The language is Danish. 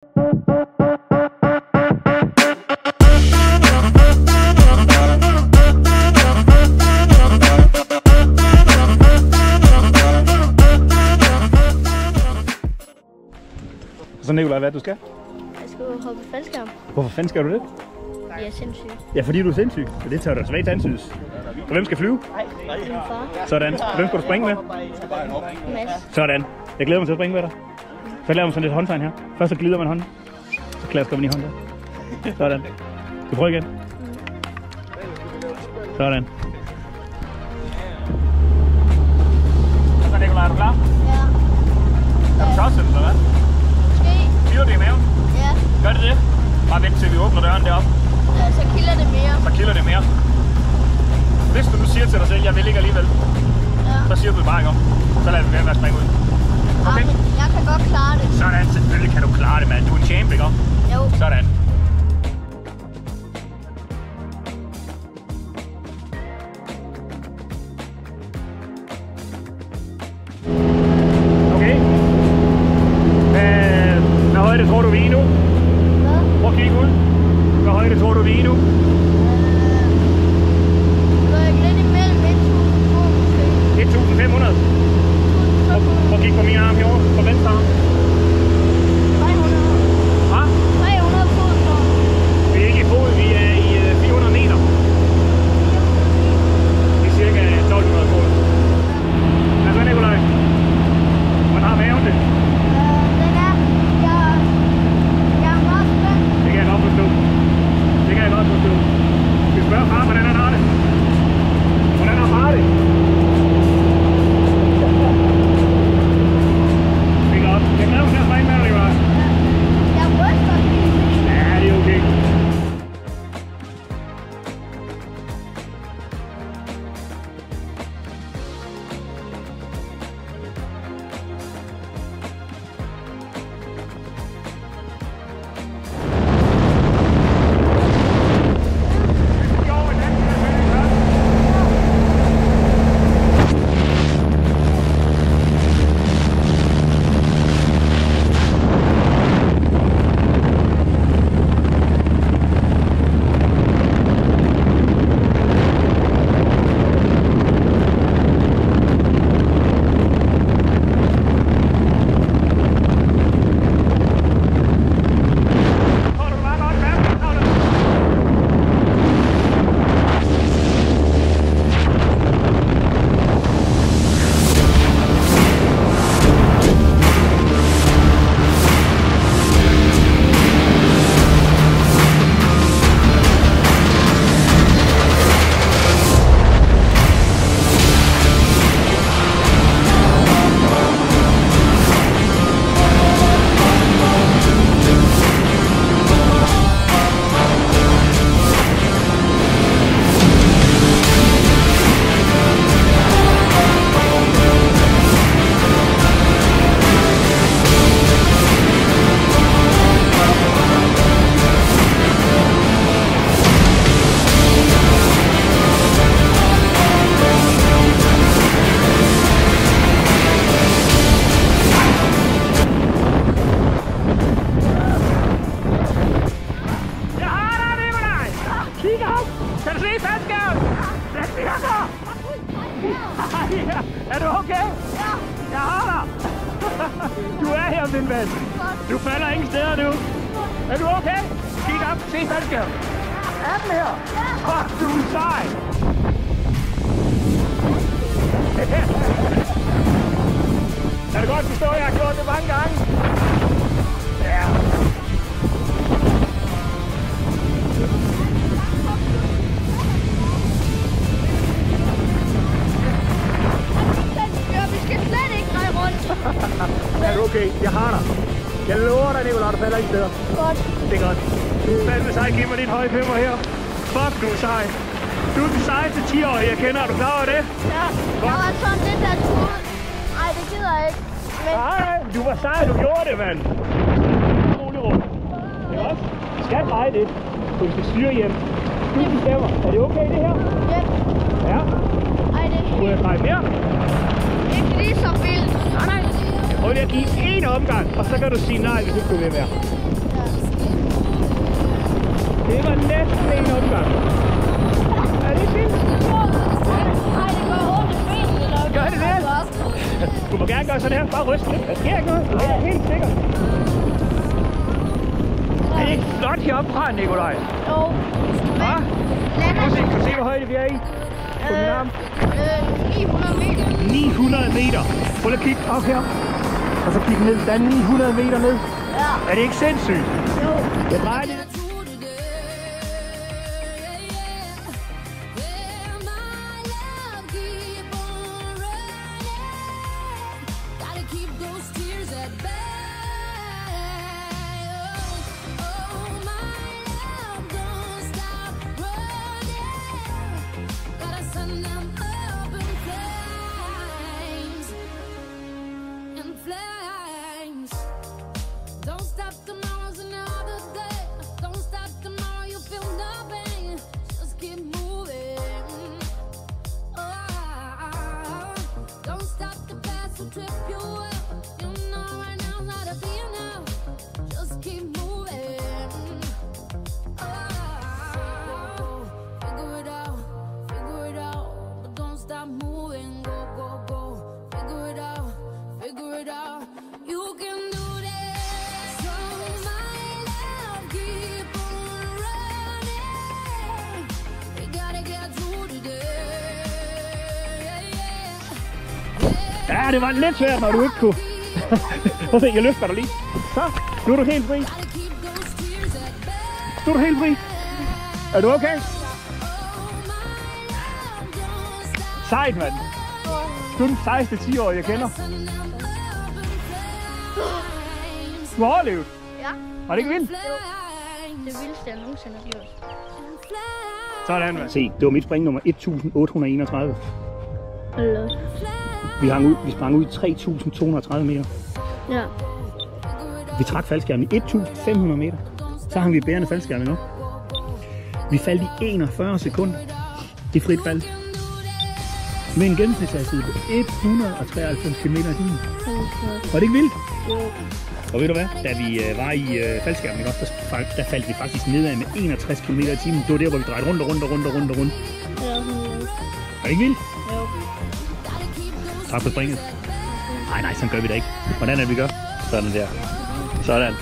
Så Nikolaj, hvad du skal? Jeg skal hoppe faldskærm. Hvorfor fanden skal du det? Jeg er sindssyg. Ja, fordi du er sindssyg. Og det tager du svagt ansys. Og hvem skal flyve? Min far. Sådan. Hvem skal du springe med? Mads. Sådan. Jeg glæder mig til at springe med dig. Så laver man sådan lidt håndtegn her. Først så glider man hånden. Så klasker man i hånden. Sådan. Du prøver igen. Sådan. Så Nikolaj, er du klar? Ja. Er du tosset, eller hvad? Måske. Kilder det i maven? Ja. Gør det det? Bare vent til vi åbner døren deroppe. Ja, så kilder det mere. Så kilder det mere. Hvis du nu siger til dig selv, jeg vil ikke alligevel, Ja. så siger du det bare ikke om. Så lader vi være med at springe ud. Okay? Ja, men jeg kan godt klare det. Sådan, selvfølgelig kan du klare det, mand. Du er en champ, ikke om? Jo. Sådan. Okay. Hvad højde tror du vi er nu? Hvad? Prøv at kigge ud. Hvad højde tror du vi er nu? Så er jeg lidt imellem 1.200 måske. 1500. Prøv at kigge på min arm herovre. På venstre arm. 300. Hva? 300 fod så. Vi er ikke i fod, vi er i 400 meter. Det er cirka 1200 fod. Hvad så, Nikolaj? Hvordan har maven det? Den er. Jeg er meget spændt. Det kan jeg godt forstå. Det kan jeg godt forstå. Vi spørger far, hvordan han har det. Hvordan har far det? Det er godt. Jeg glæder mig til at springe med dig, Nikolaj. Jeg ryster helt. Ja, det er okay. Kan du se faldskærmen? Den virker! Er du okay? Ja. Jeg har dig! Du er her, min ven. Du falder ingen steder nu. Er du okay? Kig op, se faldskærmen. Er den her? Fuck, du er sej! Er det godt forstå, at jeg har gjort det mange gange? Ja. Er du okay? Jeg har dig. Jeg lover dig, Nikolaj, du falder ikke steder. Godt. Det er godt. Du er fandme sej. Giv mig dit høje pimmer her. Fuck, du er sej. Du er den sejeste 10-årige, jeg kender. Er du klar over det? Ja. Jeg var sådan lidt der troede. Ej, det gider jeg ikke. Men... Nej, du var sej. Du gjorde det, mand. Rolig rundt. Det er også. Vi skal dreje lidt. Du skal styre hjem. Du bestemmer. Er det okay, det her? Ja. Ja. Ej, det er Må jeg helt... dreje mere? Ikke lige så vildt. Nej. Prøv lige at give en omgang, og så kan du sige nej, hvis ikke du vil være. Det var næsten en omgang. Er det fint? Nej, det går ondt i benene, når Gør det det? Du må gerne gøre sådan her. Bare ryste lidt. Der sker ikke noget. Det er helt sikkert. Er det ikke flot heroppe fra, Nikolaj? Jo. Hva? Kan du se, hvor højde vi er i? På min arm? 900 meter. 900 meter. Prøv at kigge op her. Og så kigge ned. Der er 900 meter ned. Ja. Er det ikke sindssygt? Jo. Jeg drejer lidt. Ja, det var lidt svært, når du ikke kunne. Prøv at se, jeg løfter dig lige. Så, nu er du helt fri. Nu er du helt fri. Er du okay? Sejt, mand. Du er den sejste 10-årige, jeg kender. Du har overlevet. Ja. Var det ikke vildt? Jo. Det vildeste, jeg nogensinde har gjort. Sådan, mand. Se, det var mit springnummer 1831. Hallo. Vi sprang ud 3230 meter. Ja. Vi trak faldskærmen i 1500 meter. Så hang vi bærende faldskærmen nu. Vi faldt i 41 sekunder i frit fald. Med en gennemsnitshastighed på 193 km i timen. Var det ikke vildt? Jo. Og ved du hvad? Da vi var i faldskærmen, der faldt vi faktisk nedad med 61 km i timen. Det var der, hvor vi drejede rundt. Ja. Var det ikke vildt? Jo. Tak for springet. Nej, sådan gør vi det ikke. Hvordan er det, vi gør? Sådan der. Sådan.